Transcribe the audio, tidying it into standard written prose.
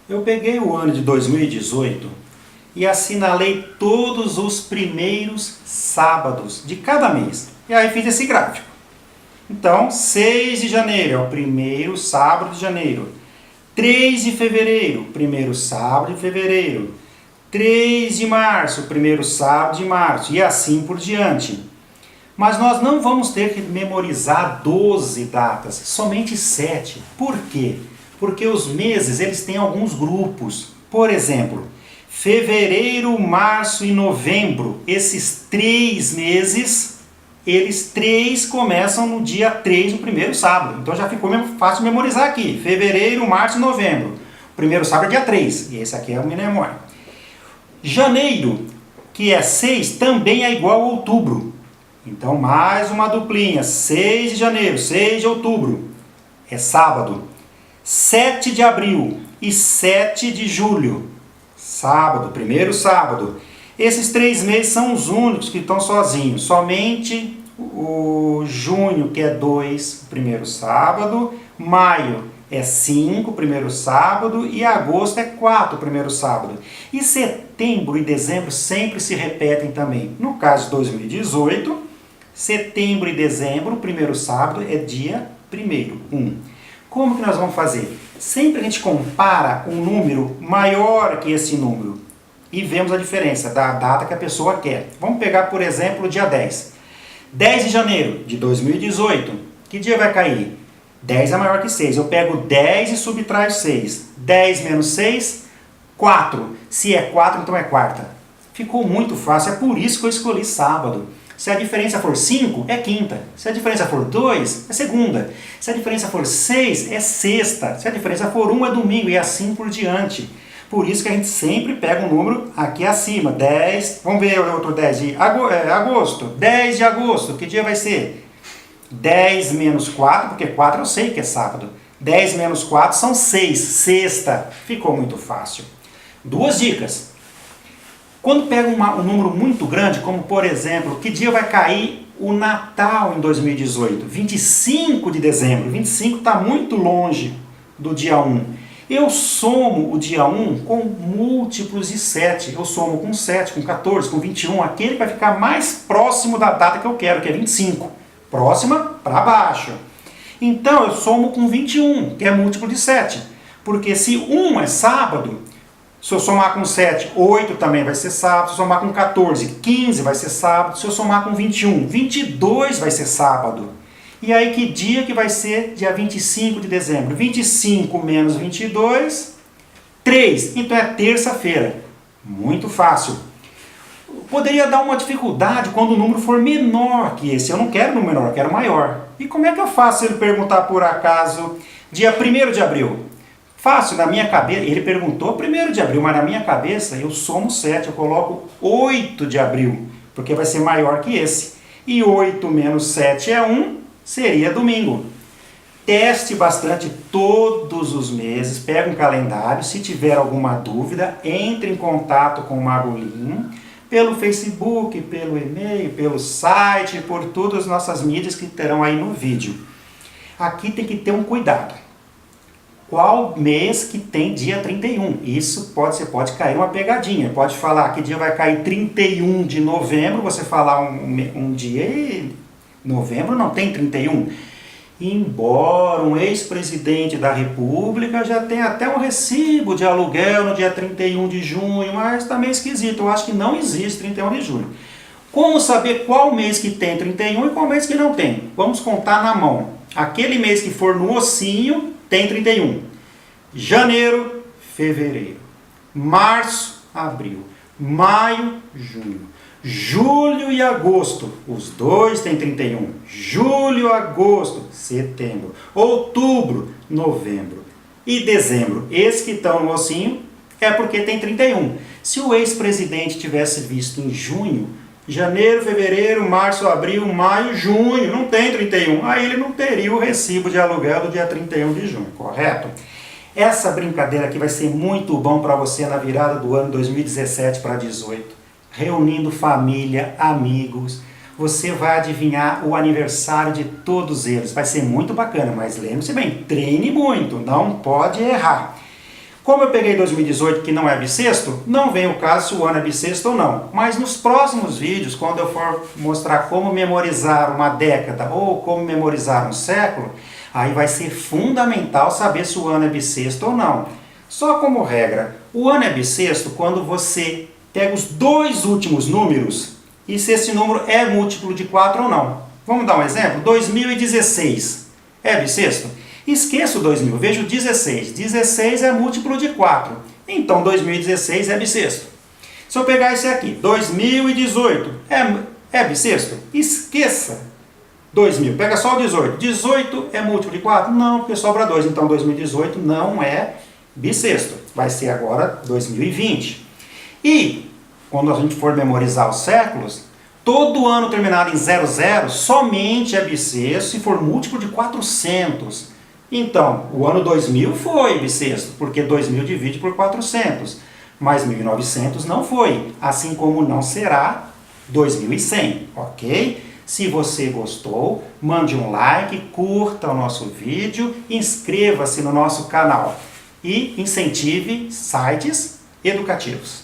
Eu peguei o ano de 2018 e assinalei todos os primeiros sábados de cada mês. E aí fiz esse gráfico. Então, 6 de janeiro é o primeiro sábado de janeiro. 3 de fevereiro, primeiro sábado de fevereiro. 3 de março, primeiro sábado de março. E assim por diante. Mas nós não vamos ter que memorizar 12 datas, somente 7. Por quê? Porque os meses eles têm alguns grupos. Por exemplo, fevereiro, março e novembro, esses 3 meses, eles 3 começam no dia 3, no primeiro sábado. Então já ficou fácil memorizar aqui. Fevereiro, março e novembro. O primeiro sábado é dia 3. E esse aqui é a minha memória. Janeiro, que é 6, também é igual a outubro. Então mais uma duplinha. 6 de janeiro, 6 de outubro. É sábado. 7 de abril e 7 de julho. Sábado, primeiro sábado. Esses 3 meses são os únicos que estão sozinhos. Somente o junho, que é 2, primeiro sábado. Maio é 5, primeiro sábado. E agosto é 4, primeiro sábado. E setembro e dezembro sempre se repetem também. No caso de 2018, setembro e dezembro, primeiro sábado é dia 1º, 1. Como que nós vamos fazer? Sempre a gente compara um número maior que esse número e vemos a diferença da data que a pessoa quer. Vamos pegar, por exemplo, o dia 10. 10 de janeiro de 2018. Que dia vai cair? 10 é maior que 6. Eu pego 10 e subtraio 6. 10 menos 6, 4. Se é 4, então é quarta. Ficou muito fácil, é por isso que eu escolhi sábado. Se a diferença for 5, é quinta. Se a diferença for 2, é segunda. Se a diferença for 6, é sexta. Se a diferença for 1, é domingo. E assim por diante. Por isso que a gente sempre pega um número aqui acima. 10, vamos ver o outro 10 de agosto. 10 de agosto, que dia vai ser? 10 menos 4, porque 4 eu sei que é sábado. 10 menos 4 são 6, sexta. Ficou muito fácil. 2 dicas. Quando pega um número muito grande, como por exemplo, que dia vai cair o Natal em 2018? 25 de dezembro. 25 está muito longe do dia 1. Eu somo o dia 1 com múltiplos de 7. Eu somo com 7, com 14, com 21. Aquele que vai ficar mais próximo da data que eu quero, que é 25. Próxima para baixo. Então eu somo com 21, que é múltiplo de 7. Porque se 1 é sábado, se eu somar com 7, 8 também vai ser sábado. Se eu somar com 14, 15 vai ser sábado. Se eu somar com 21, 22 vai ser sábado. E aí que dia que vai ser? Dia 25 de dezembro. 25 menos 22, 3. Então é terça-feira. Muito fácil. Poderia dar uma dificuldade quando o número for menor que esse. Eu não quero número menor, eu quero maior. E como é que eu faço se ele perguntar por acaso dia 1º de abril? Fácil, na minha cabeça, ele perguntou 1º de abril, mas na minha cabeça eu somo 7, eu coloco 8 de abril, porque vai ser maior que esse. E 8 menos 7 é 1, seria domingo. Teste bastante todos os meses, pega um calendário, se tiver alguma dúvida, entre em contato com o Magolin, pelo Facebook, pelo e-mail, pelo site, por todas as nossas mídias que terão aí no vídeo. Aqui tem que ter um cuidado. Qual mês que tem dia 31? Isso você pode cair uma pegadinha. Pode falar que dia vai cair 31 de novembro, você falar um dia e novembro não tem 31. Embora um ex-presidente da República já tenha até um recibo de aluguel no dia 31 de junho, mas está meio esquisito. Eu acho que não existe 31 de julho. Como saber qual mês que tem 31 e qual mês que não tem? Vamos contar na mão. Aquele mês que for no ossinho tem 31. Janeiro, fevereiro. Março, abril. Maio, junho. Julho e agosto. Os dois têm 31. Julho, agosto, setembro. Outubro, novembro. E dezembro. Esses que estão no ossinho é porque tem 31. Se o ex-presidente tivesse visto em junho, janeiro, fevereiro, março, abril, maio, junho, não tem 31. Aí ele não teria o recibo de aluguel do dia 31 de junho, correto? Essa brincadeira aqui vai ser muito bom para você na virada do ano 2017 para 2018. Reunindo família, amigos. Você vai adivinhar o aniversário de todos eles. Vai ser muito bacana, mas lembre-se bem, treine muito, não pode errar. Como eu peguei 2018 que não é bissexto, não vem o caso se o ano é bissexto ou não. Mas nos próximos vídeos, quando eu for mostrar como memorizar uma década ou como memorizar um século, aí vai ser fundamental saber se o ano é bissexto ou não. Só como regra, o ano é bissexto quando você pega os dois últimos números e se esse número é múltiplo de 4 ou não. Vamos dar um exemplo? 2016 é bissexto? Esqueça o 2000, veja o 16. 16 é múltiplo de 4. Então 2016 é bissexto. Se eu pegar esse aqui, 2018, é bissexto? Esqueça 2000. Pega só o 18. 18 é múltiplo de 4? Não, porque sobra 2. Então 2018 não é bissexto. Vai ser agora 2020. E quando a gente for memorizar os séculos, todo ano terminado em 00 somente é bissexto se for múltiplo de 400. Então, o ano 2000 foi bissexto, porque 2000 divide por 400, mas 1900 não foi, assim como não será 2100, ok? Se você gostou, mande um like, curta o nosso vídeo, inscreva-se no nosso canal e incentive sites educativos.